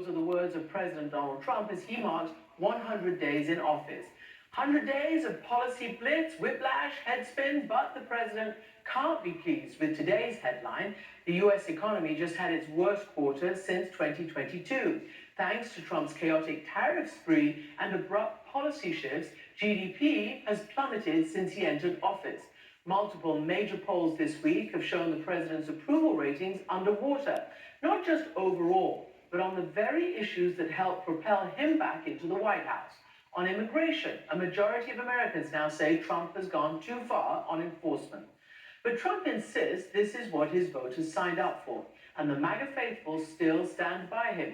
Those are the words of President Donald Trump as he marks 100 days in office. 100 days of policy blitz, whiplash, headspin, but the president can't be pleased with today's headline. The U.S. economy just had its worst quarter since 2022. Thanks to Trump's chaotic tariff spree and abrupt policy shifts, GDP has plummeted since he entered office. Multiple major polls this week have shown the president's approval ratings underwater, not just overall, but on the very issues that helped propel him back into the White House. On immigration, a majority of Americans now say Trump has gone too far on enforcement. But Trump insists this is what his voters signed up for, and the MAGA faithful still stand by him.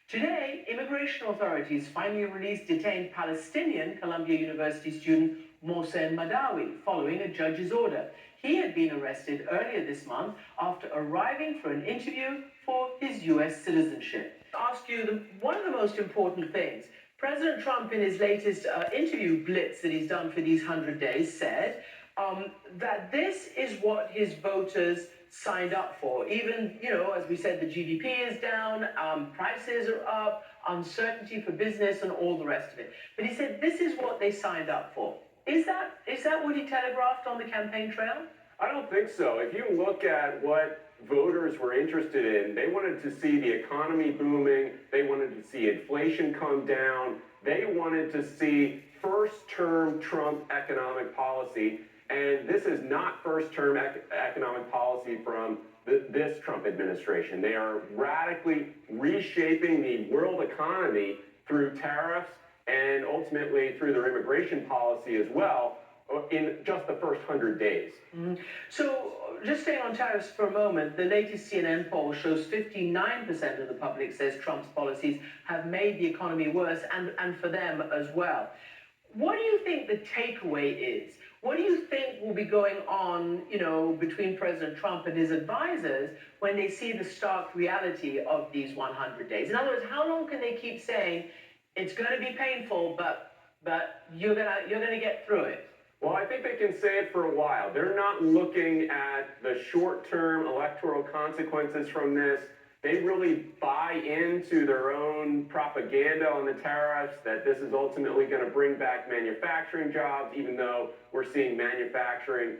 Today, immigration authorities finally released detained Palestinian Columbia University student Mohsen Madawi following a judge's order. He had been arrested earlier this month after arriving for an interview for his U.S. citizenship. I'll ask you one of the most important things. President Trump, in his latest interview blitz that he's done for these 100 days, said that this is what his voters signed up for. Even, as we said, the GDP is down, prices are up, uncertainty for business and all the rest of it. But he said this is what they signed up for. Is that what he telegraphed on the campaign trail? I don't think so. If you look at what voters were interested in, they wanted to see the economy booming, they wanted to see inflation come down, they wanted to see first-term Trump economic policy, and this is not first-term economic policy from this Trump administration. They are radically reshaping the world economy through tariffs and ultimately through their immigration policy as well, in just the first 100 days. So, just staying on tariffs for a moment, the latest CNN poll shows 59% of the public says Trump's policies have made the economy worse, and for them as well. What do you think the takeaway is? What do you think will be going on, between President Trump and his advisors when they see the stark reality of these 100 days? In other words, how long can they keep saying it's going to be painful, but you're gonna get through it? Well, I think they can say it for a while. They're not looking at the short-term electoral consequences from this. They really buy into their own propaganda on the tariffs, that this is ultimately going to bring back manufacturing jobs, even though we're seeing manufacturing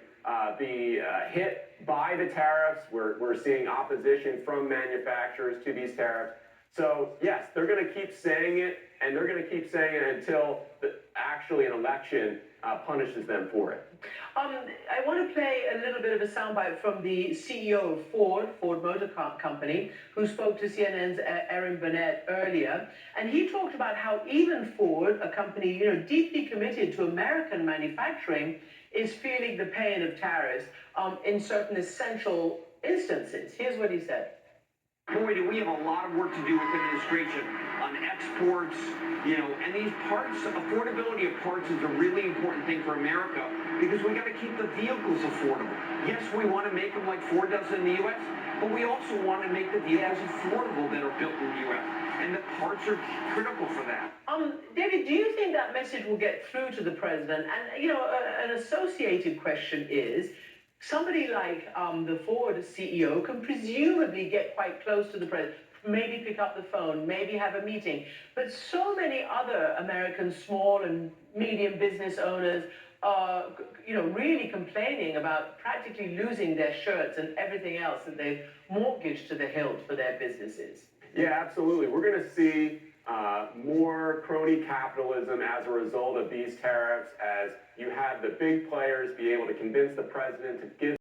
be hit by the tariffs. We're seeing opposition from manufacturers to these tariffs. So, yes, they're going to keep saying it, and they're going to keep saying it until actually an election punishes them for it. I want to play a little bit of a soundbite from the CEO of Ford Motor Company, who spoke to CNN's Erin Burnett earlier, and he talked about how even Ford, a company deeply committed to American manufacturing, is feeling the pain of tariffs in certain essential instances. Here's what he said. Boy, do we have a lot of work to do with administration on exports, and these parts, affordability of parts is a really important thing for America because we got to keep the vehicles affordable. Yes, we want to make them like Ford does in the U.S., but we also want to make the vehicles affordable that are built in the U.S., and the parts are critical for that. David, do you think that message will get through to the president? And, an associated question is, somebody like the Ford CEO can presumably get quite close to the president, maybe pick up the phone, maybe have a meeting. But so many other American small and medium business owners are, really complaining about practically losing their shirts and everything else that they've mortgaged to the hilt for their businesses. Yeah, absolutely. We're going to see more crony capitalism as a result of these tariffs, as you have the big players be able to convince the president to give